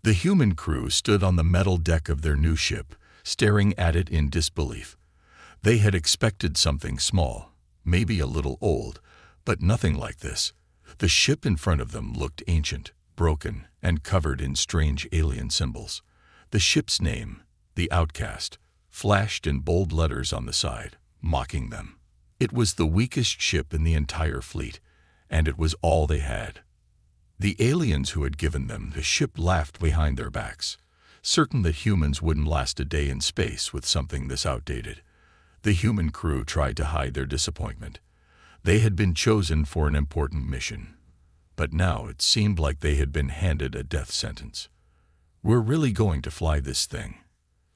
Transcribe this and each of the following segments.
The human crew stood on the metal deck of their new ship, staring at it in disbelief. They had expected something small, maybe a little old, but nothing like this. The ship in front of them looked ancient, broken, and covered in strange alien symbols. The ship's name, the Outcast, flashed in bold letters on the side, mocking them. It was the weakest ship in the entire fleet, and it was all they had. The aliens who had given them the ship laughed behind their backs, certain that humans wouldn't last a day in space with something this outdated. The human crew tried to hide their disappointment. They had been chosen for an important mission, but now it seemed like they had been handed a death sentence. "We're really going to fly this thing?"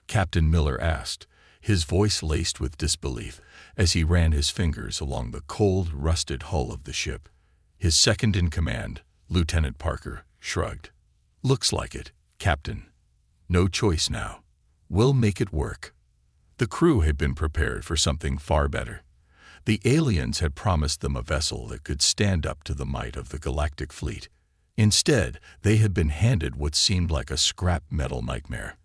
Captain Miller asked, his voice laced with disbelief as he ran his fingers along the cold, rusted hull of the ship. His second-in-command, Lieutenant Parker, shrugged. "Looks like it, Captain. No choice now. We'll make it work." The crew had been prepared for something far better. The aliens had promised them a vessel that could stand up to the might of the galactic fleet. Instead, they had been handed what seemed like a scrap metal nightmare.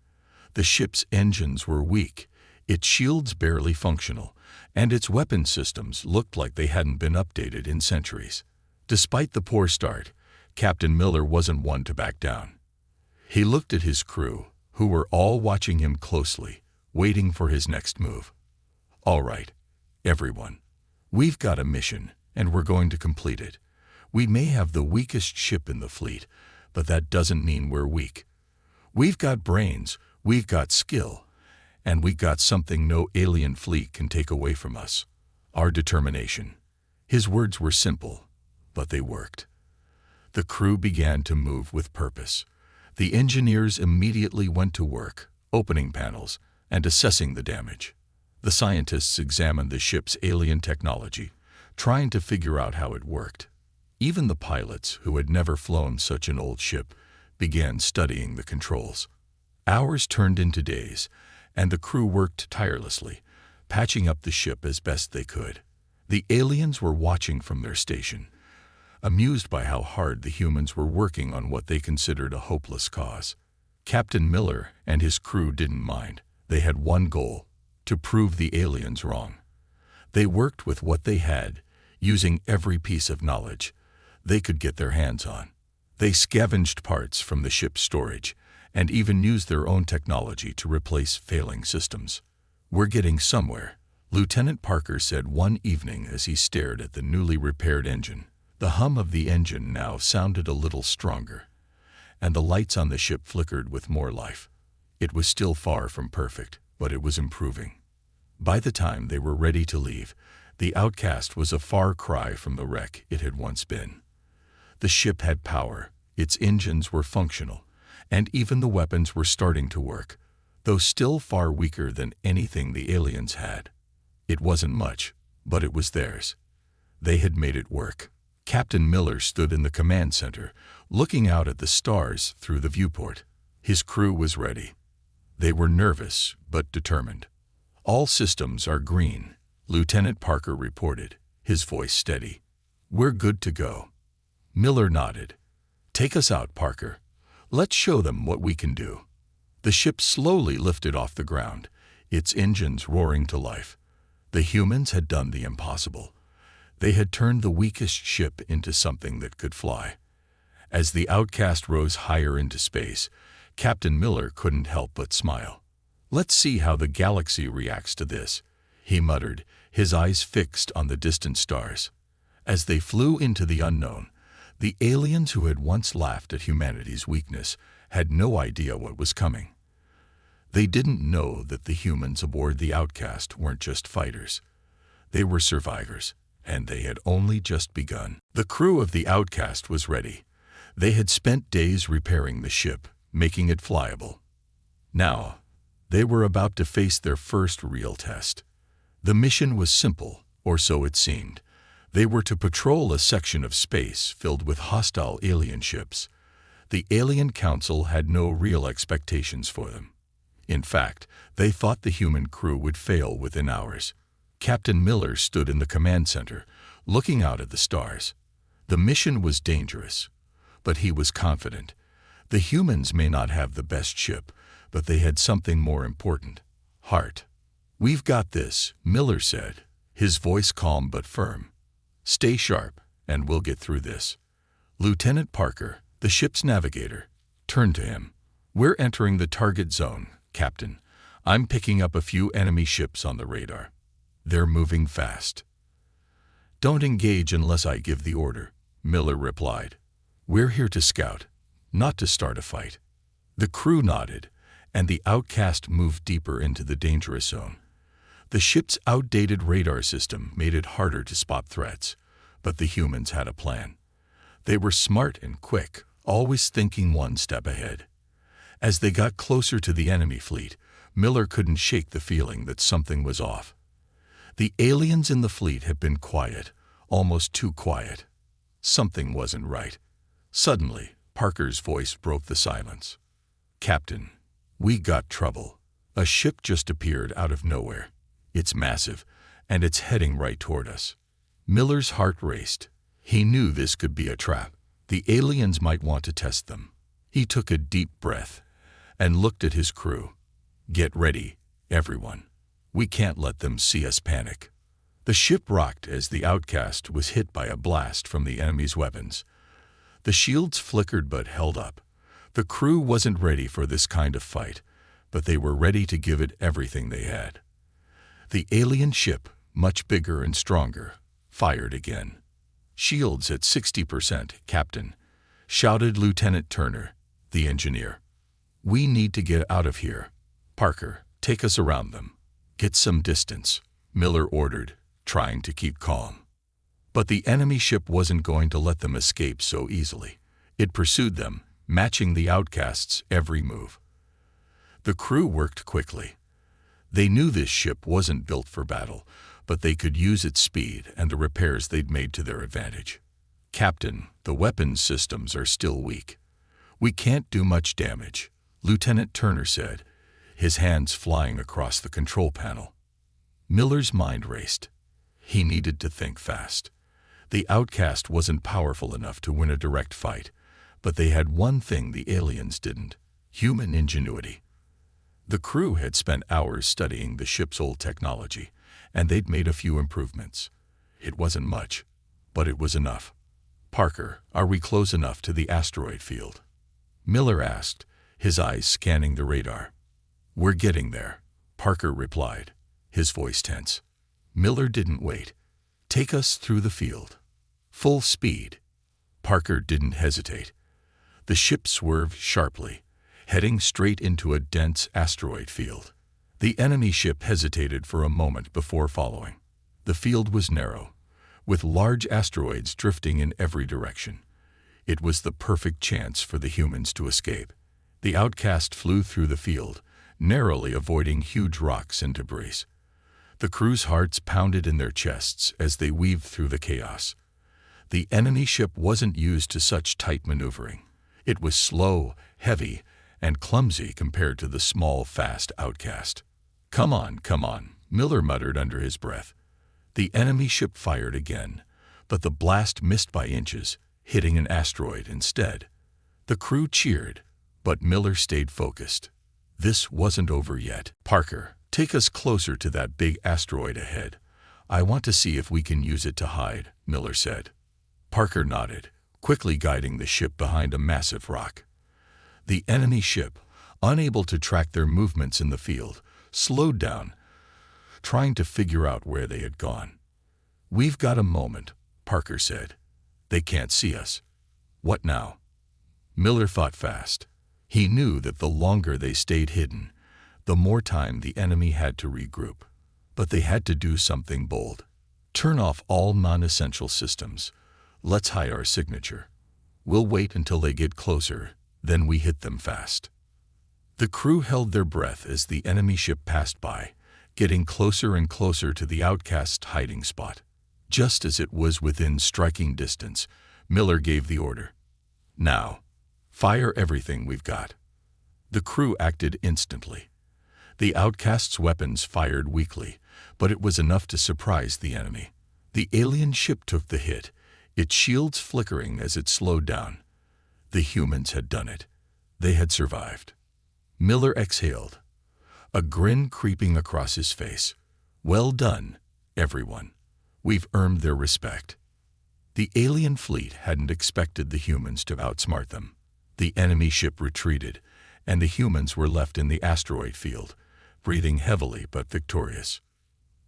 The ship's engines were weak, its shields barely functional, and its weapon systems looked like they hadn't been updated in centuries. Despite the poor start, Captain Miller wasn't one to back down. He looked at his crew, who were all watching him closely, waiting for his next move. "All right, everyone. We've got a mission, and we're going to complete it. We may have the weakest ship in the fleet, but that doesn't mean we're weak. We've got brains, we've got skill, and we've got something no alien fleet can take away from us: our determination." His words were simple, but they worked. The crew began to move with purpose. The engineers immediately went to work, opening panels and assessing the damage. The scientists examined the ship's alien technology, trying to figure out how it worked. Even the pilots, who had never flown such an old ship, began studying the controls. Hours turned into days, and the crew worked tirelessly, patching up the ship as best they could. The aliens were watching from their station, amused by how hard the humans were working on what they considered a hopeless cause. Captain Miller and his crew didn't mind. They had one goal: to prove the aliens wrong. They worked with what they had, using every piece of knowledge they could get their hands on. They scavenged parts from the ship's storage and even used their own technology to replace failing systems. "We're getting somewhere," Lieutenant Parker said one evening as he stared at the newly repaired engine. The hum of the engine now sounded a little stronger, and the lights on the ship flickered with more life. It was still far from perfect, but it was improving. By the time they were ready to leave, the Outcast was a far cry from the wreck it had once been. The ship had power, its engines were functional, and even the weapons were starting to work, though still far weaker than anything the aliens had. It wasn't much, but it was theirs. They had made it work. Captain Miller stood in the command center, looking out at the stars through the viewport. His crew was ready. They were nervous, but determined. "All systems are green," Lieutenant Parker reported, his voice steady. "We're good to go." Miller nodded. "Take us out, Parker. Let's show them what we can do." The ship slowly lifted off the ground, its engines roaring to life. The humans had done the impossible. They had turned the weakest ship into something that could fly. As the Outcast rose higher into space, Captain Miller couldn't help but smile. "Let's see how the galaxy reacts to this," he muttered, his eyes fixed on the distant stars. As they flew into the unknown, the aliens who had once laughed at humanity's weakness had no idea what was coming. They didn't know that the humans aboard the Outcast weren't just fighters. They were survivors, and they had only just begun. The crew of the Outcast was ready. They had spent days repairing the ship, making it flyable. Now, they were about to face their first real test. The mission was simple, or so it seemed. They were to patrol a section of space filled with hostile alien ships. The Alien Council had no real expectations for them. In fact, they thought the human crew would fail within hours. Captain Miller stood in the command center, looking out at the stars. The mission was dangerous, but he was confident. The humans may not have the best ship, but they had something more important: heart. "We've got this," Miller said, his voice calm but firm. "Stay sharp, and we'll get through this." Lieutenant Parker, the ship's navigator, turned to him. "We're entering the target zone, Captain. I'm picking up a few enemy ships on the radar. They're moving fast." "Don't engage unless I give the order," Miller replied. "We're here to scout, not to start a fight." The crew nodded, and the Outcast moved deeper into the dangerous zone. The ship's outdated radar system made it harder to spot threats, but the humans had a plan. They were smart and quick, always thinking one step ahead. As they got closer to the enemy fleet, Miller couldn't shake the feeling that something was off. The aliens in the fleet had been quiet, almost too quiet. Something wasn't right. Suddenly, Parker's voice broke the silence. "Captain, we got trouble. A ship just appeared out of nowhere. It's massive, and it's heading right toward us." Miller's heart raced. He knew this could be a trap. The aliens might want to test them. He took a deep breath and looked at his crew. "Get ready, everyone. We can't let them see us panic." The ship rocked as the Outcast was hit by a blast from the enemy's weapons. The shields flickered but held up. The crew wasn't ready for this kind of fight, but they were ready to give it everything they had. The alien ship, much bigger and stronger, fired again. "Shields at 60%, Captain," shouted Lieutenant Turner, the engineer. "We need to get out of here. Parker, take us around them. Get some distance," Miller ordered, trying to keep calm. But the enemy ship wasn't going to let them escape so easily. It pursued them, matching the Outcast's every move. The crew worked quickly. They knew this ship wasn't built for battle, but they could use its speed and the repairs they'd made to their advantage. "Captain, the weapons systems are still weak. We can't do much damage," Lieutenant Turner said, his hands flying across the control panel. Miller's mind raced. He needed to think fast. The Outcast wasn't powerful enough to win a direct fight, but they had one thing the aliens didn't: human ingenuity. The crew had spent hours studying the ship's old technology, and they'd made a few improvements. It wasn't much, but it was enough. "Parker, are we close enough to the asteroid field?" Miller asked, his eyes scanning the radar. "We're getting there," Parker replied, his voice tense. Miller didn't wait. "Take us through the field. Full speed." Parker didn't hesitate. The ship swerved sharply, heading straight into a dense asteroid field. The enemy ship hesitated for a moment before following. The field was narrow, with large asteroids drifting in every direction. It was the perfect chance for the humans to escape. The Outcast flew through the field, narrowly avoiding huge rocks and debris. The crew's hearts pounded in their chests as they weaved through the chaos. The enemy ship wasn't used to such tight maneuvering. It was slow, heavy, and clumsy compared to the small, fast Outcast. Come on," Miller muttered under his breath. The enemy ship fired again, but the blast missed by inches, hitting an asteroid instead. The crew cheered, but Miller stayed focused. This wasn't over yet. "Parker, take us closer to that big asteroid ahead. I want to see if we can use it to hide," Miller said. Parker nodded, quickly guiding the ship behind a massive rock. The enemy ship, unable to track their movements in the field, slowed down, trying to figure out where they had gone. "We've got a moment," Parker said. "They can't see us." "What now?" Miller thought fast. He knew that the longer they stayed hidden, the more time the enemy had to regroup. But they had to do something bold. "Turn off all non-essential systems. Let's hide our signature. We'll wait until they get closer, then we hit them fast." The crew held their breath as the enemy ship passed by, getting closer and closer to the Outcast's hiding spot. Just as it was within striking distance, Miller gave the order. "Now, fire everything we've got." The crew acted instantly. The Outcast's weapons fired weakly, but it was enough to surprise the enemy. The alien ship took the hit, its shields flickering as it slowed down. The humans had done it. They had survived. Miller exhaled, a grin creeping across his face. Well done, everyone. We've earned their respect. The alien fleet hadn't expected the humans to outsmart them. The enemy ship retreated, and the humans were left in the asteroid field, breathing heavily but victorious.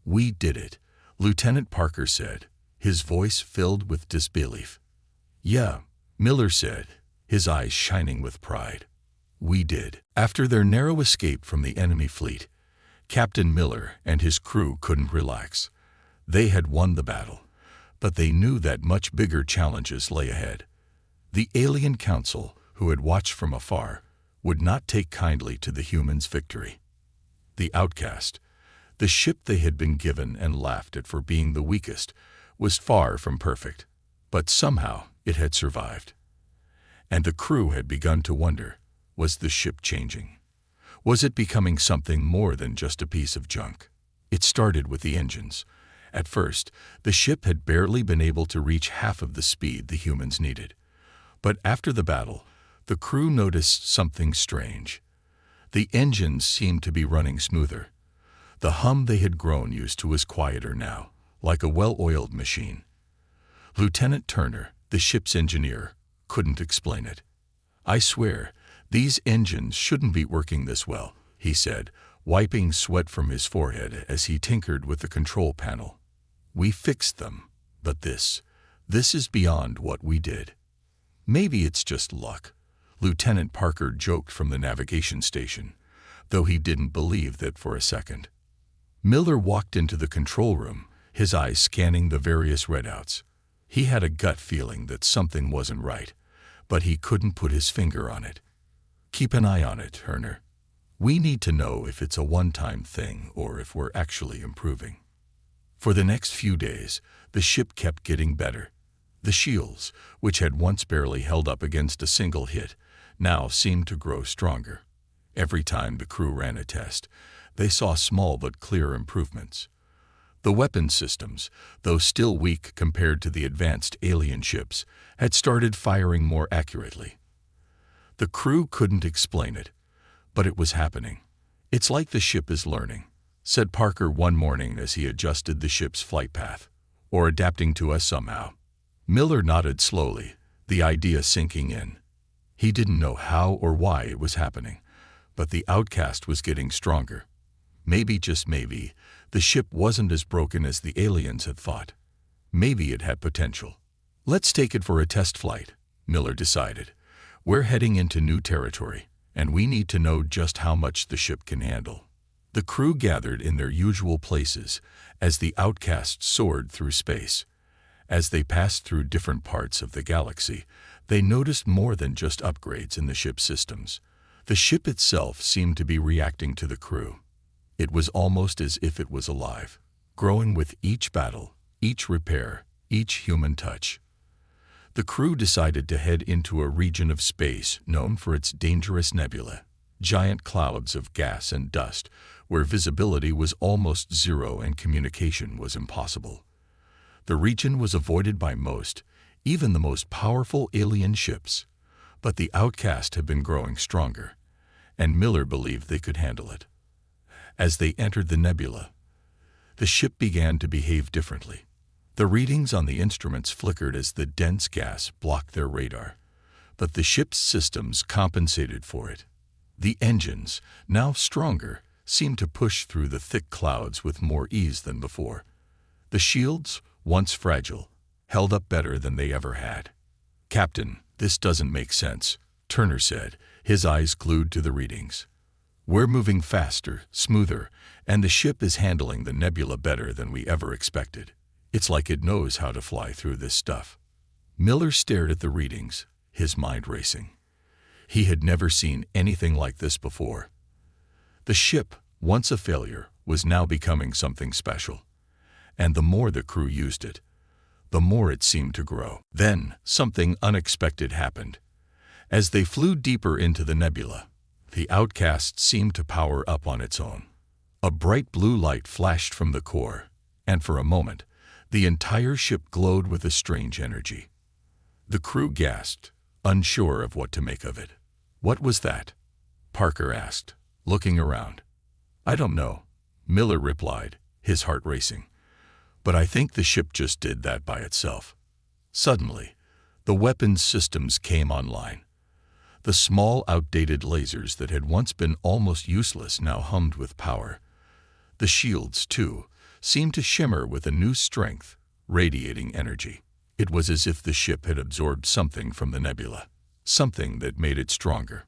We did it, Lieutenant Parker said, his voice filled with disbelief. Yeah, Miller said, his eyes shining with pride. We did. After their narrow escape from the enemy fleet, Captain Miller and his crew couldn't relax. They had won the battle, but they knew that much bigger challenges lay ahead. The alien council, who had watched from afar, would not take kindly to the humans' victory. The outcast, the ship they had been given and laughed at for being the weakest, was far from perfect, but somehow it had survived. And the crew had begun to wonder, was the ship changing? Was it becoming something more than just a piece of junk? It started with the engines. At first, the ship had barely been able to reach half of the speed the humans needed. But after the battle, the crew noticed something strange. The engines seemed to be running smoother. The hum they had grown used to was quieter now, like a well-oiled machine. Lieutenant Turner, the ship's engineer, couldn't explain it. I swear, these engines shouldn't be working this well, he said, wiping sweat from his forehead as he tinkered with the control panel. We fixed them, but this is beyond what we did. Maybe it's just luck, Lieutenant Parker joked from the navigation station, though he didn't believe that for a second. Miller walked into the control room, his eyes scanning the various readouts. He had a gut feeling that something wasn't right, but he couldn't put his finger on it. Keep an eye on it, Turner. We need to know if it's a one-time thing or if we're actually improving. For the next few days, the ship kept getting better. The shields, which had once barely held up against a single hit, now seemed to grow stronger. Every time the crew ran a test, they saw small but clear improvements. The weapon systems, though still weak compared to the advanced alien ships, had started firing more accurately. The crew couldn't explain it, but it was happening. It's like the ship is learning, said Parker one morning as he adjusted the ship's flight path, or adapting to us somehow. Miller nodded slowly, the idea sinking in. He didn't know how or why it was happening, but the outcast was getting stronger. Maybe, just maybe, the ship wasn't as broken as the aliens had thought. Maybe it had potential. Let's take it for a test flight, Miller decided. We're heading into new territory, and we need to know just how much the ship can handle. The crew gathered in their usual places as the outcast soared through space. As they passed through different parts of the galaxy, they noticed more than just upgrades in the ship's systems. The ship itself seemed to be reacting to the crew. It was almost as if it was alive, growing with each battle, each repair, each human touch. The crew decided to head into a region of space known for its dangerous nebula, giant clouds of gas and dust, where visibility was almost zero and communication was impossible. The region was avoided by most, even the most powerful alien ships, but the outcast had been growing stronger, and Miller believed they could handle it. As they entered the nebula, the ship began to behave differently. The readings on the instruments flickered as the dense gas blocked their radar, but the ship's systems compensated for it. The engines, now stronger, seemed to push through the thick clouds with more ease than before. The shields, once fragile, held up better than they ever had. "Captain, this doesn't make sense," Turner said, his eyes glued to the readings. "We're moving faster, smoother, and the ship is handling the nebula better than we ever expected. It's like it knows how to fly through this stuff." Miller stared at the readings, his mind racing. He had never seen anything like this before. The ship, once a failure, was now becoming something special. And the more the crew used it, the more it seemed to grow. Then, something unexpected happened. As they flew deeper into the nebula, the outcast seemed to power up on its own. A bright blue light flashed from the core, and for a moment, the entire ship glowed with a strange energy. The crew gasped, unsure of what to make of it. "What was that?" Parker asked, looking around. "I don't know," Miller replied, his heart racing. "But I think the ship just did that by itself." Suddenly, the weapons systems came online. The small, outdated lasers that had once been almost useless now hummed with power. The shields, too, seemed to shimmer with a new strength, radiating energy. It was as if the ship had absorbed something from the nebula, something that made it stronger.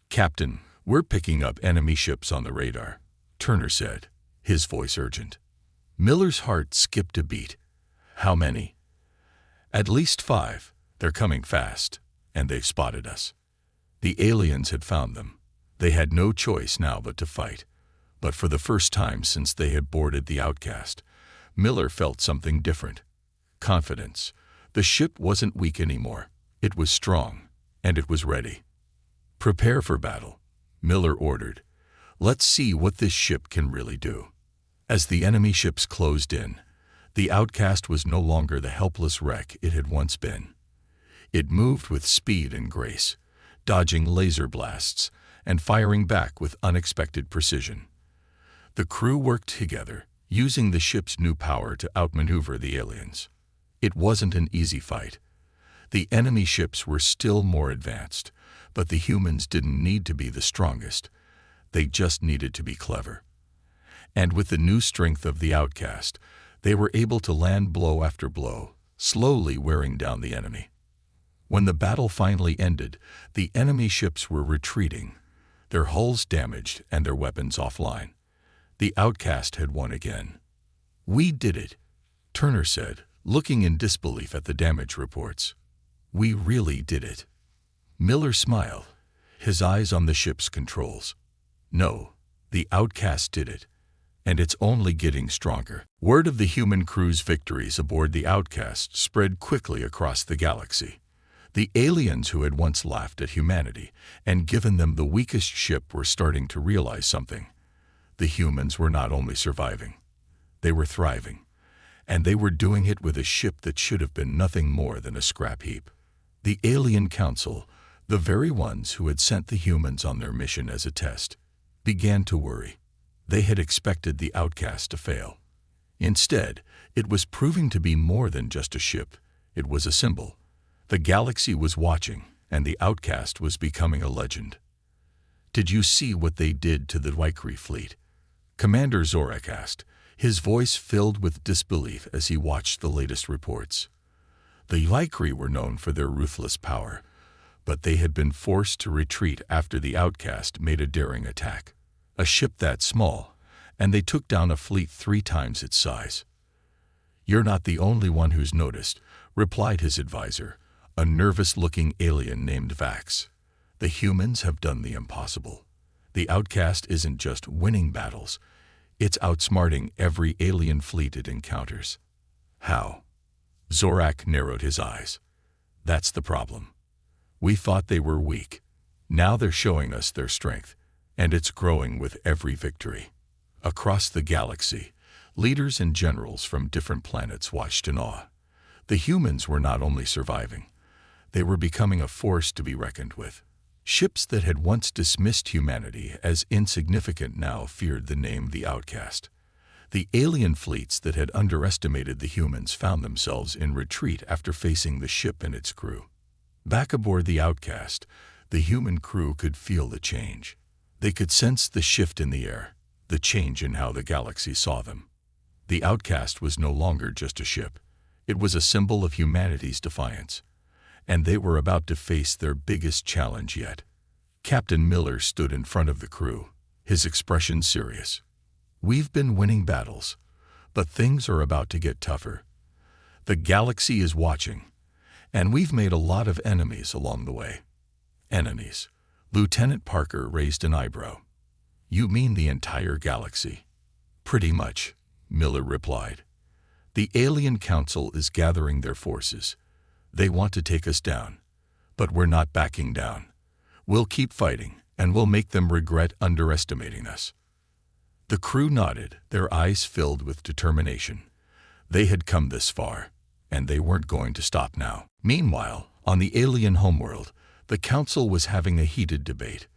"Captain, we're picking up enemy ships on the radar," Turner said, his voice urgent. Miller's heart skipped a beat. "How many?" "At least 5. They're coming fast, and they've spotted us." The aliens had found them. They had no choice now but to fight. But for the first time since they had boarded the Outcast, Miller felt something different. Confidence. The ship wasn't weak anymore. It was strong, and it was ready. "Prepare for battle," Miller ordered. "Let's see what this ship can really do." As the enemy ships closed in, the Outcast was no longer the helpless wreck it had once been. It moved with speed and grace, dodging laser blasts and firing back with unexpected precision. The crew worked together, using the ship's new power to outmaneuver the aliens. It wasn't an easy fight. The enemy ships were still more advanced, but the humans didn't need to be the strongest. They just needed to be clever. And with the new strength of the Outcast, they were able to land blow after blow, slowly wearing down the enemy. When the battle finally ended, the enemy ships were retreating, their hulls damaged and their weapons offline. The Outcast had won again. "We did it," Turner said, looking in disbelief at the damage reports. "We really did it." Miller smiled, his eyes on the ship's controls. "No, the Outcast did it, and it's only getting stronger." Word of the human crew's victories aboard the Outcast spread quickly across the galaxy. The aliens who had once laughed at humanity and given them the weakest ship were starting to realize something. The humans were not only surviving, they were thriving, and they were doing it with a ship that should have been nothing more than a scrap heap. The Alien Council, the very ones who had sent the humans on their mission as a test, began to worry. They had expected the Outcast to fail. Instead, it was proving to be more than just a ship. It was a symbol. The galaxy was watching, and the Outcast was becoming a legend. "Did you see what they did to the Lycree fleet?" Commander Zorak asked, his voice filled with disbelief as he watched the latest reports. The Lycree were known for their ruthless power, but they had been forced to retreat after the Outcast made a daring attack. A ship that small, and they took down a fleet 3 times its size. "You're not the only one who's noticed," replied his advisor, a nervous-looking alien named Vax. "The humans have done the impossible. The Outcast isn't just winning battles, it's outsmarting every alien fleet it encounters." "How?" Zorak narrowed his eyes. "That's the problem. We thought they were weak. Now they're showing us their strength, and it's growing with every victory." Across the galaxy, leaders and generals from different planets watched in awe. The humans were not only surviving, they were becoming a force to be reckoned with. Ships that had once dismissed humanity as insignificant now feared the name the Outcast. The alien fleets that had underestimated the humans found themselves in retreat after facing the ship and its crew. Back aboard the Outcast, the human crew could feel the change. They could sense the shift in the air, the change in how the galaxy saw them. The Outcast was no longer just a ship. It was a symbol of humanity's defiance, and they were about to face their biggest challenge yet. Captain Miller stood in front of the crew, his expression serious. "We've been winning battles, but things are about to get tougher. The galaxy is watching, and we've made a lot of enemies along the way." "Enemies?" Lieutenant Parker raised an eyebrow. "You mean the entire galaxy?" "Pretty much," Miller replied. "The Alien Council is gathering their forces. They want to take us down, but we're not backing down. We'll keep fighting, and we'll make them regret underestimating us." The crew nodded, their eyes filled with determination. They had come this far, and they weren't going to stop now. Meanwhile, on the alien homeworld, The council was having a heated debate.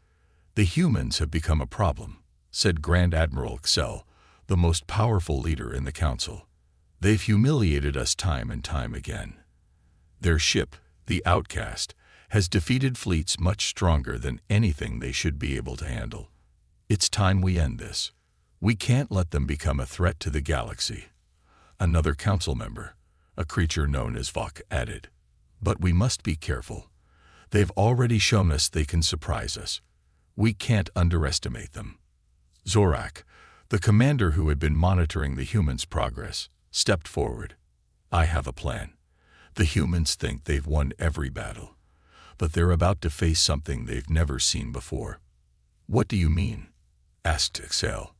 "The humans have become a problem," said Grand Admiral Excel, the most powerful leader in the council. "They've humiliated us time and time again. Their ship, the Outcast, has defeated fleets much stronger than anything they should be able to handle. It's time we end this. We can't let them become a threat to the galaxy." Another council member, a creature known as Vok, added, "But we must be careful. They've already shown us they can surprise us. We can't underestimate them." Zorak, the commander who had been monitoring the humans' progress, stepped forward. "I have a plan. The humans think they've won every battle, but they're about to face something they've never seen before." "What do you mean?" asked Excel.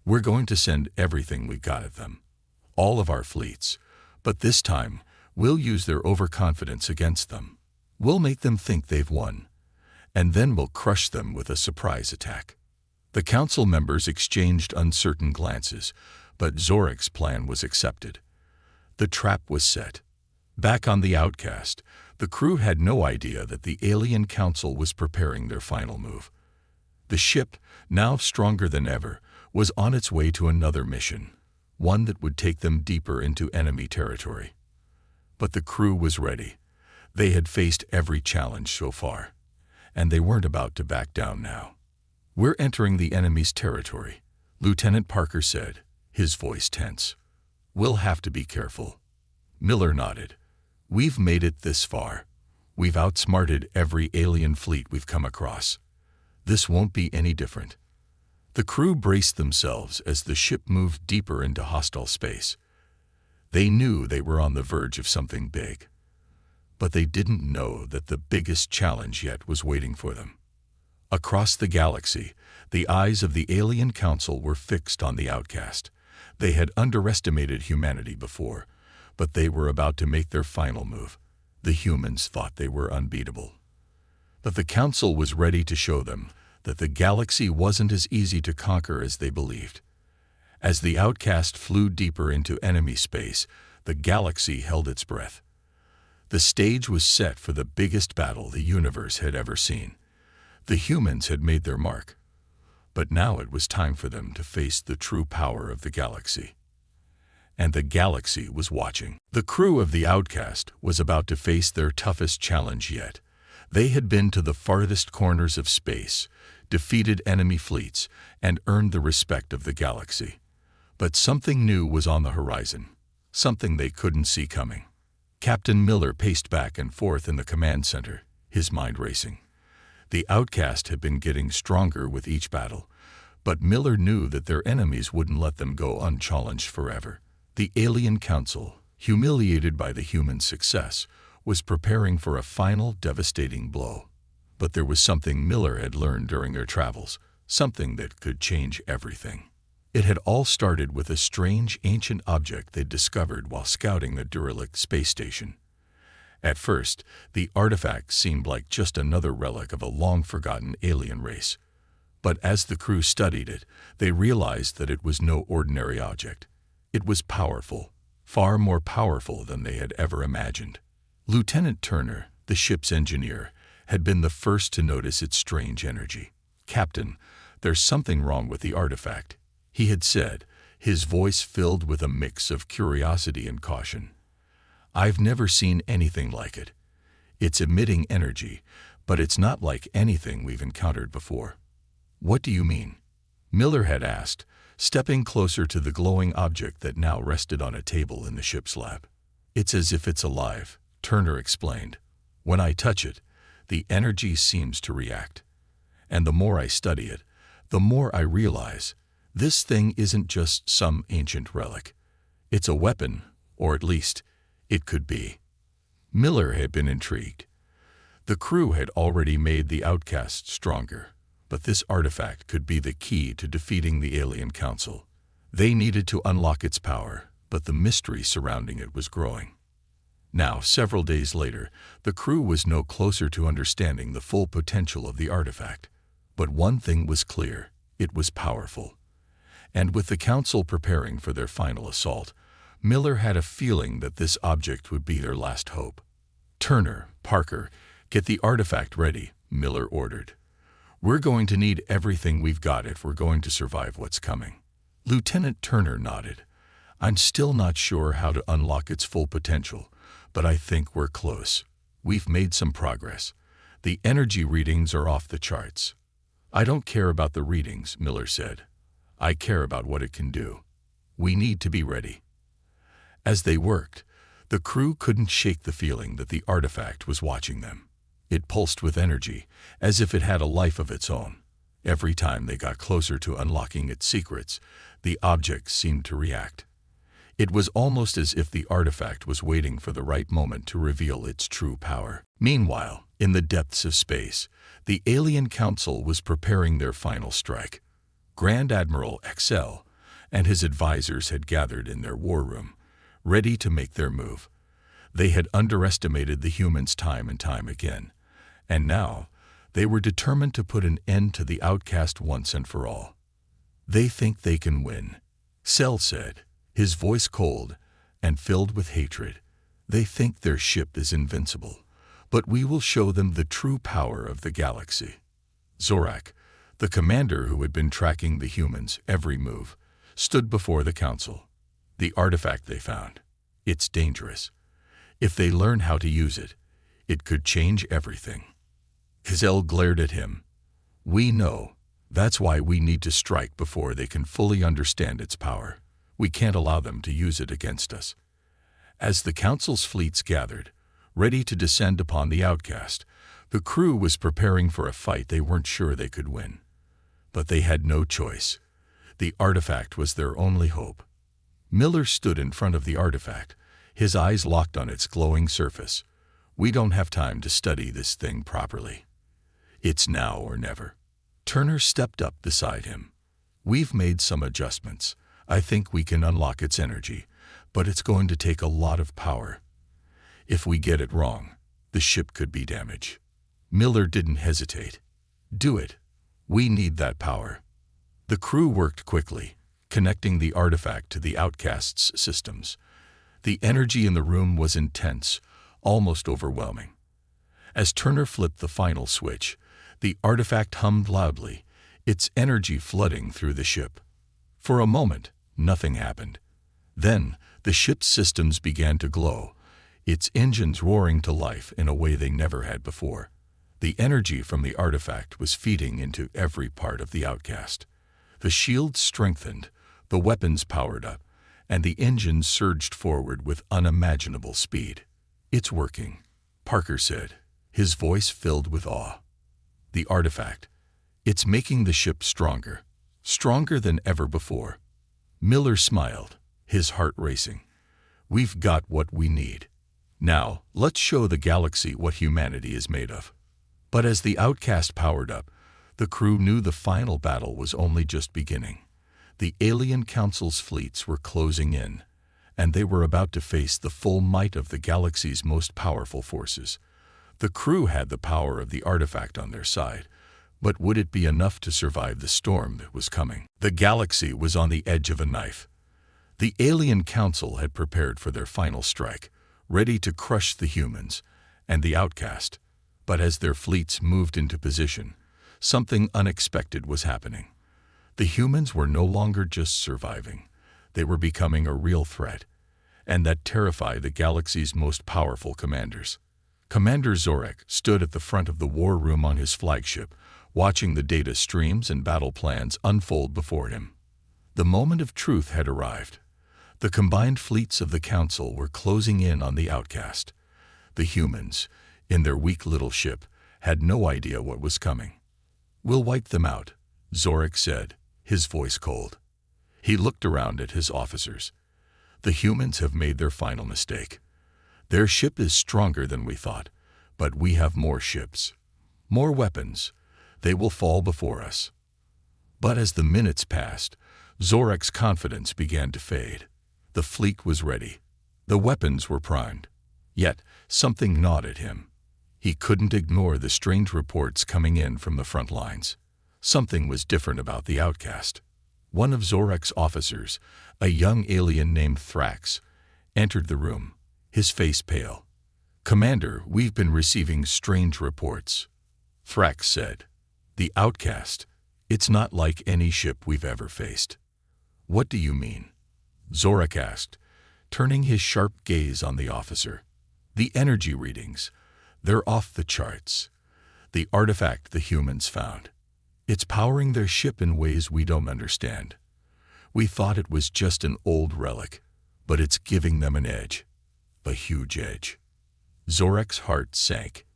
"We're going to send everything we got at them. All of our fleets. But this time, we'll use their overconfidence against them. We'll make them think they've won. And then we'll crush them with a surprise attack." The council members exchanged uncertain glances, but Zorak's plan was accepted. The trap was set. Back on the Outcast, the crew had no idea that the alien council was preparing their final move. The ship, now stronger than ever, was on its way to another mission, one that would take them deeper into enemy territory. But the crew was ready. They had faced every challenge so far, and they weren't about to back down now. "We're entering the enemy's territory," Lieutenant Parker said, his voice tense. "We'll have to be careful." Miller nodded. "We've made it this far. We've outsmarted every alien fleet we've come across. This won't be any different." The crew braced themselves as the ship moved deeper into hostile space. They knew they were on the verge of something big, but they didn't know that the biggest challenge yet was waiting for them. Across the galaxy, the eyes of the alien council were fixed on the Outcast. They had underestimated humanity before, but they were about to make their final move. The humans thought they were unbeatable. But the council was ready to show them that the galaxy wasn't as easy to conquer as they believed. As the Outcast flew deeper into enemy space, the galaxy held its breath. The stage was set for the biggest battle the universe had ever seen. The humans had made their mark, but now it was time for them to face the true power of the galaxy. And the galaxy was watching. The crew of the Outcast was about to face their toughest challenge yet. They had been to the farthest corners of space, defeated enemy fleets, and earned the respect of the galaxy. But something new was on the horizon, something they couldn't see coming. Captain Miller paced back and forth in the command center, his mind racing. The Outcast had been getting stronger with each battle, but Miller knew that their enemies wouldn't let them go unchallenged forever. The alien council, humiliated by the human success, was preparing for a final devastating blow. But there was something Miller had learned during their travels, something that could change everything. It had all started with a strange ancient object they'd discovered while scouting the derelict space station. At first, the artifact seemed like just another relic of a long-forgotten alien race. But as the crew studied it, they realized that it was no ordinary object. It was powerful, far more powerful than they had ever imagined. Lieutenant Turner, the ship's engineer, had been the first to notice its strange energy. "Captain, there's something wrong with the artifact," he had said, his voice filled with a mix of curiosity and caution. "I've never seen anything like it. It's emitting energy, but it's not like anything we've encountered before." "What do you mean?" Miller had asked, stepping closer to the glowing object that now rested on a table in the ship's lab. "It's as if it's alive," Turner explained. "When I touch it, the energy seems to react. And the more I study it, the more I realize this thing isn't just some ancient relic. It's a weapon, or at least, it could be." Miller had been intrigued. The crew had already made the Outcast stronger, but this artifact could be the key to defeating the alien council. They needed to unlock its power, but the mystery surrounding it was growing. Now, several days later, the crew was no closer to understanding the full potential of the artifact. But one thing was clear: it was powerful. And with the council preparing for their final assault, Miller had a feeling that this object would be their last hope. Turner, Parker, "Get the artifact ready," Miller ordered. "We're going to need everything we've got if we're going to survive what's coming." Lieutenant Turner nodded. "I'm still not sure how to unlock its full potential, but I think we're close. We've made some progress. The energy readings are off the charts." "I don't care about the readings," Miller said. "I care about what it can do. We need to be ready." As they worked, the crew couldn't shake the feeling that the artifact was watching them. It pulsed with energy, as if it had a life of its own. Every time they got closer to unlocking its secrets, the object seemed to react. It was almost as if the artifact was waiting for the right moment to reveal its true power. Meanwhile, in the depths of space, the alien council was preparing their final strike. Grand Admiral XL and his advisors had gathered in their war room, ready to make their move. They had underestimated the humans time and time again, and now they were determined to put an end to the outcast once and for all. "They think they can win," Cell said, his voice cold and filled with hatred. "They think their ship is invincible, but we will show them the true power of the galaxy." Zorak, the commander who had been tracking the humans' every move, stood before the council. "The artifact they found. It's dangerous. If they learn how to use it, it could change everything." Hazel glared at him. "We know. That's why we need to strike before they can fully understand its power. We can't allow them to use it against us." As the council's fleets gathered, ready to descend upon the outcast, the crew was preparing for a fight they weren't sure they could win. But they had no choice. The artifact was their only hope. Miller stood in front of the artifact, his eyes locked on its glowing surface. "We don't have time to study this thing properly. It's now or never." Turner stepped up beside him. "We've made some adjustments. I think we can unlock its energy, but it's going to take a lot of power. If we get it wrong, the ship could be damaged." Miller didn't hesitate. "Do it. We need that power." The crew worked quickly, connecting the artifact to the outcast's systems. The energy in the room was intense, almost overwhelming. As Turner flipped the final switch, the artifact hummed loudly, its energy flooding through the ship. For a moment, nothing happened. Then, the ship's systems began to glow, its engines roaring to life in a way they never had before. The energy from the artifact was feeding into every part of the outcast. The shields strengthened, the weapons powered up, and the engines surged forward with unimaginable speed. "It's working," Parker said, his voice filled with awe. "The artifact. It's making the ship stronger, stronger than ever before." Miller smiled, his heart racing. "We've got what we need. Now, let's show the galaxy what humanity is made of." But as the outcast powered up, the crew knew the final battle was only just beginning. The alien council's fleets were closing in, and they were about to face the full might of the galaxy's most powerful forces. The crew had the power of the artifact on their side, but would it be enough to survive the storm that was coming? The galaxy was on the edge of a knife. The alien council had prepared for their final strike, ready to crush the humans and the outcast. But as their fleets moved into position, something unexpected was happening. The humans were no longer just surviving. They were becoming a real threat, and that terrified the galaxy's most powerful commanders. Commander Zorak stood at the front of the war room on his flagship, watching the data streams and battle plans unfold before him. The moment of truth had arrived. The combined fleets of the Council were closing in on the outcast. The humans, in their weak little ship, had no idea what was coming. "We'll wipe them out," Zorak said, his voice cold. He looked around at his officers. "The humans have made their final mistake. Their ship is stronger than we thought, but we have more ships, more weapons. They will fall before us." But as the minutes passed, Zorak's confidence began to fade. The fleet was ready. The weapons were primed. Yet something gnawed at him. He couldn't ignore the strange reports coming in from the front lines. Something was different about the outcast. One of Zorak's officers, a young alien named Thrax, entered the room, his face pale. "Commander, we've been receiving strange reports," Thrax said. "The Outcast. It's not like any ship we've ever faced." "What do you mean?" Zorak asked, turning his sharp gaze on the officer. "The energy readings. They're off the charts. The artifact the humans found. It's powering their ship in ways we don't understand. We thought it was just an old relic, but it's giving them an edge. A huge edge." Zorak's heart sank.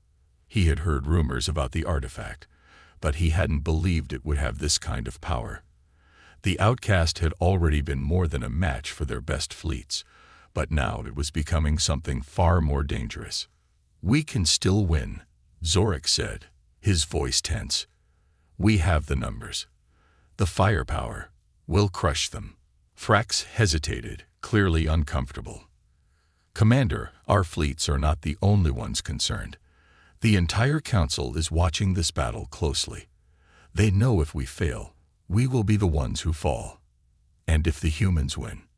He had heard rumors about the artifact, but he hadn't believed it would have this kind of power. The Outcast had already been more than a match for their best fleets, but now it was becoming something far more dangerous. "We can still win," Zorak said, his voice tense. "We have the numbers. The firepower. We'll crush them." Thrax hesitated, clearly uncomfortable. "Commander, our fleets are not the only ones concerned. The entire council is watching this battle closely. They know if we fail, we will be the ones who fall. And if the humans win."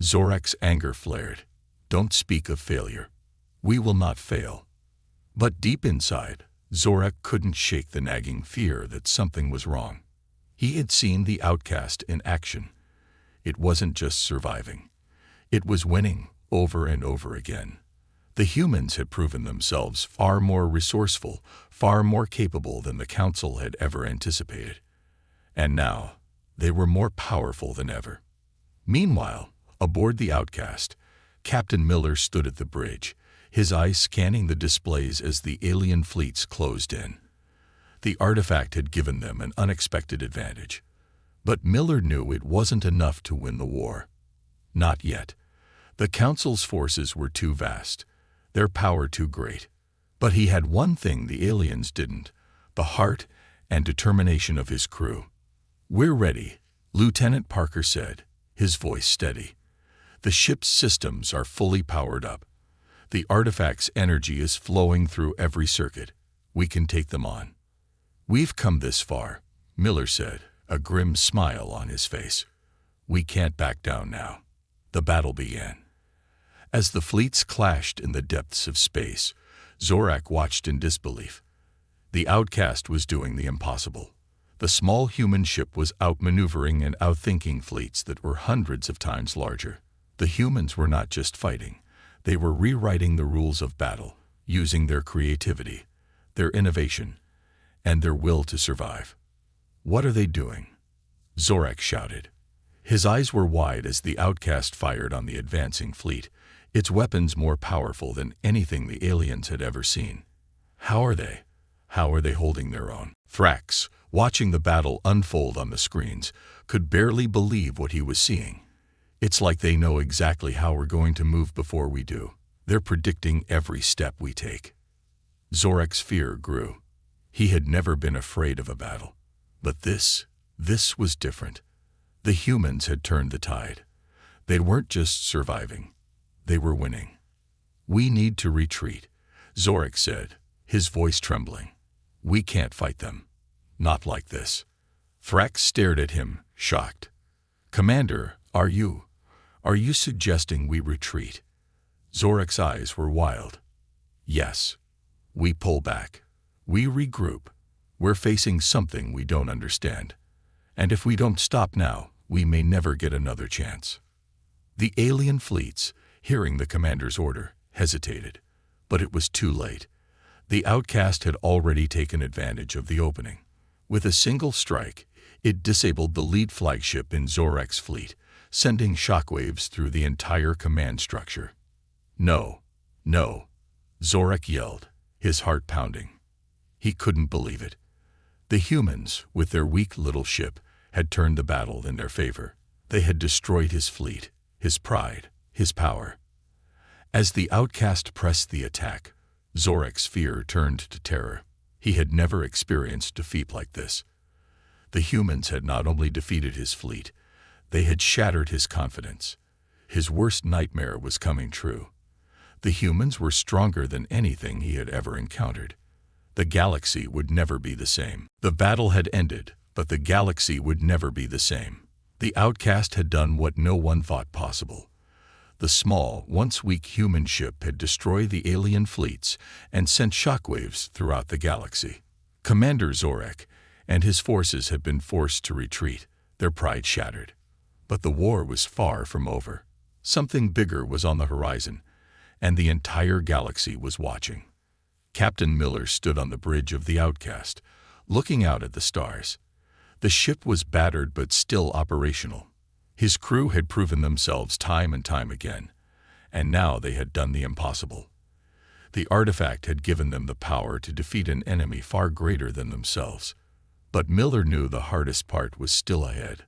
Zorak's anger flared. "Don't speak of failure. We will not fail." But deep inside, Zorak couldn't shake the nagging fear that something was wrong. He had seen the Outcast in action. It wasn't just surviving. It was winning over and over again. The humans had proven themselves far more resourceful, far more capable than the Council had ever anticipated. And now, they were more powerful than ever. Meanwhile, aboard the Outcast, Captain Miller stood at the bridge, his eyes scanning the displays as the alien fleets closed in. The artifact had given them an unexpected advantage. But Miller knew it wasn't enough to win the war. Not yet. The Council's forces were too vast, their power too great. But he had one thing the aliens didn't: the heart and determination of his crew. "We're ready," Lieutenant Parker said, his voice steady. "The ship's systems are fully powered up. The artifact's energy is flowing through every circuit. We can take them on." "We've come this far," Miller said, a grim smile on his face. "We can't back down now." The battle began. As the fleets clashed in the depths of space, Zorak watched in disbelief. The Outcast was doing the impossible. The small human ship was outmaneuvering and outthinking fleets that were hundreds of times larger. The humans were not just fighting. They were rewriting the rules of battle, using their creativity, their innovation, and their will to survive. "What are they doing?" Zorak shouted. His eyes were wide as the Outcast fired on the advancing fleet, its weapons more powerful than anything the aliens had ever seen. How are they holding their own?" Thrax, watching the battle unfold on the screens, could barely believe what he was seeing. "It's like they know exactly how we're going to move before we do. They're predicting every step we take." Zorak's fear grew. He had never been afraid of a battle. But this was different. The humans had turned the tide. They weren't just surviving. They were winning. "We need to retreat," Zorak said, his voice trembling. "We can't fight them. Not like this." Thrax stared at him, shocked. "Commander, are you suggesting we retreat?" Zorak's eyes were wild. "Yes. We pull back. We regroup. We're facing something we don't understand. And if we don't stop now, we may never get another chance." The alien fleets, hearing the commander's order, hesitated. But it was too late. The Outcast had already taken advantage of the opening. With a single strike, it disabled the lead flagship in Zorak's fleet, sending shockwaves through the entire command structure. "No, no," Zorak yelled, his heart pounding. He couldn't believe it. The humans, with their weak little ship, had turned the battle in their favor. They had destroyed his fleet, his pride, his power. As the Outcast pressed the attack, Zorak's fear turned to terror. He had never experienced defeat like this. The humans had not only defeated his fleet, they had shattered his confidence. His worst nightmare was coming true. The humans were stronger than anything he had ever encountered. The galaxy would never be the same. The battle had ended, but the galaxy would never be the same. The Outcast had done what no one thought possible. The small, once weak human ship had destroyed the alien fleets and sent shockwaves throughout the galaxy. Commander Zorak and his forces had been forced to retreat, their pride shattered. But the war was far from over. Something bigger was on the horizon, and the entire galaxy was watching. Captain Miller stood on the bridge of the Outcast, looking out at the stars. The ship was battered but still operational. His crew had proven themselves time and time again, and now they had done the impossible. The artifact had given them the power to defeat an enemy far greater than themselves. But Miller knew the hardest part was still ahead.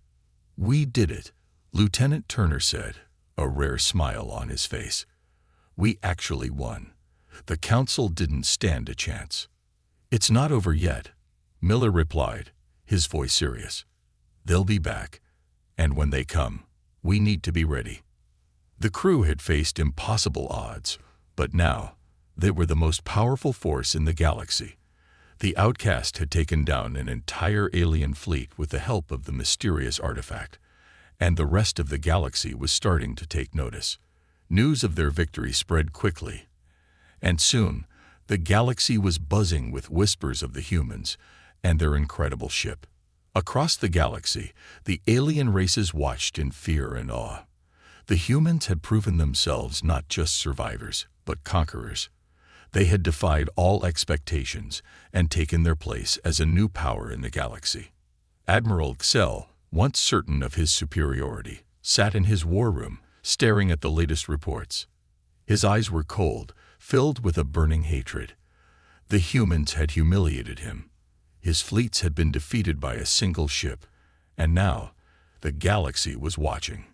"We did it," Lieutenant Turner said, a rare smile on his face. "We actually won. The Council didn't stand a chance." "It's not over yet," Miller replied, his voice serious. "They'll be back, and when they come, we need to be ready." The crew had faced impossible odds, but now they were the most powerful force in the galaxy. The Outcast had taken down an entire alien fleet with the help of the mysterious artifact, and the rest of the galaxy was starting to take notice. News of their victory spread quickly, and soon the galaxy was buzzing with whispers of the humans and their incredible ship. Across the galaxy, the alien races watched in fear and awe. The humans had proven themselves not just survivors, but conquerors. They had defied all expectations and taken their place as a new power in the galaxy. Admiral Xel, once certain of his superiority, sat in his war room, staring at the latest reports. His eyes were cold, filled with a burning hatred. The humans had humiliated him. His fleets had been defeated by a single ship, and now the galaxy was watching.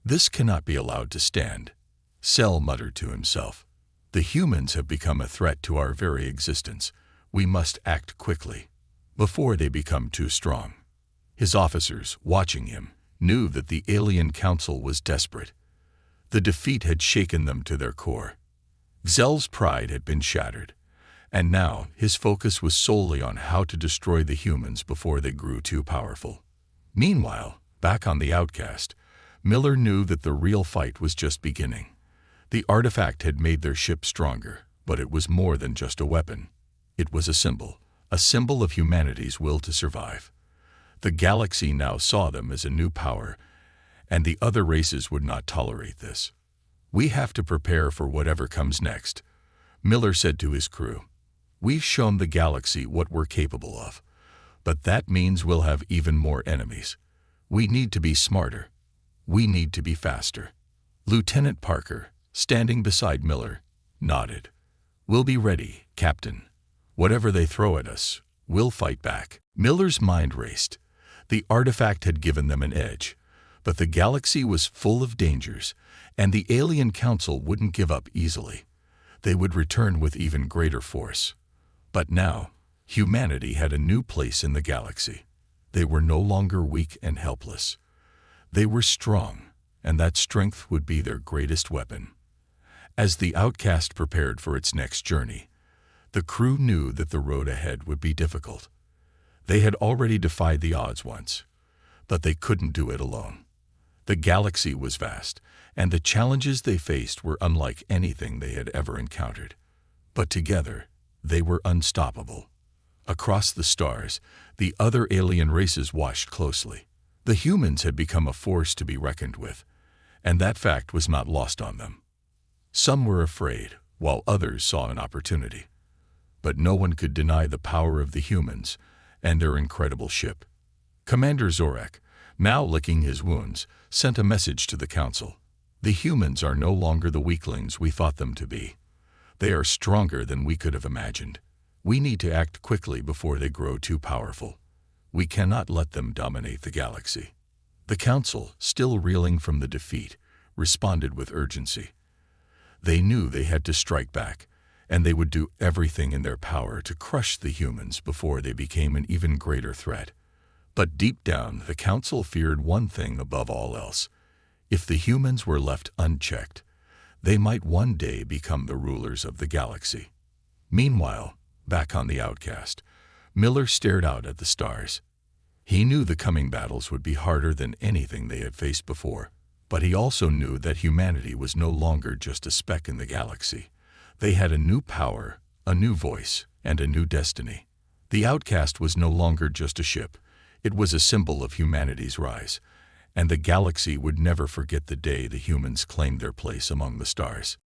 "This cannot be allowed to stand," Xel muttered to himself. "The humans have become a threat to our very existence. We must act quickly, before they become too strong." His officers, watching him, knew that the alien council was desperate. The defeat had shaken them to their core. Xel's pride had been shattered, and now his focus was solely on how to destroy the humans before they grew too powerful. Meanwhile, back on the Outcast, Miller knew that the real fight was just beginning. The artifact had made their ship stronger, but it was more than just a weapon. It was a symbol of humanity's will to survive. The galaxy now saw them as a new power, and the other races would not tolerate this. "We have to prepare for whatever comes next," Miller said to his crew. "We've shown the galaxy what we're capable of, but that means we'll have even more enemies. We need to be smarter. We need to be faster." Lieutenant Parker, standing beside Miller, nodded. "We'll be ready, Captain. Whatever they throw at us, we'll fight back." Miller's mind raced. The artifact had given them an edge, but the galaxy was full of dangers, and the alien council wouldn't give up easily. They would return with even greater force. But now, humanity had a new place in the galaxy. They were no longer weak and helpless. They were strong, and that strength would be their greatest weapon. As the Outcast prepared for its next journey, the crew knew that the road ahead would be difficult. They had already defied the odds once, but they couldn't do it alone. The galaxy was vast, and the challenges they faced were unlike anything they had ever encountered. But together, they were unstoppable. Across the stars, the other alien races watched closely. The humans had become a force to be reckoned with, and that fact was not lost on them. Some were afraid, while others saw an opportunity. But no one could deny the power of the humans and their incredible ship. Commander Zorak, now licking his wounds, sent a message to the council. "The humans are no longer the weaklings we thought them to be. They are stronger than we could have imagined. We need to act quickly before they grow too powerful. We cannot let them dominate the galaxy." The council, still reeling from the defeat, responded with urgency. They knew they had to strike back, and they would do everything in their power to crush the humans before they became an even greater threat. But deep down, the council feared one thing above all else. If the humans were left unchecked, they might one day become the rulers of the galaxy. Meanwhile, back on the Outcast, Miller stared out at the stars. He knew the coming battles would be harder than anything they had faced before, But he also knew that humanity was no longer just a speck in the galaxy. They had a new power, a new voice, and a new destiny. The outcast was no longer just a ship. It was a symbol of humanity's rise, and the galaxy would never forget the day the humans claimed their place among the stars.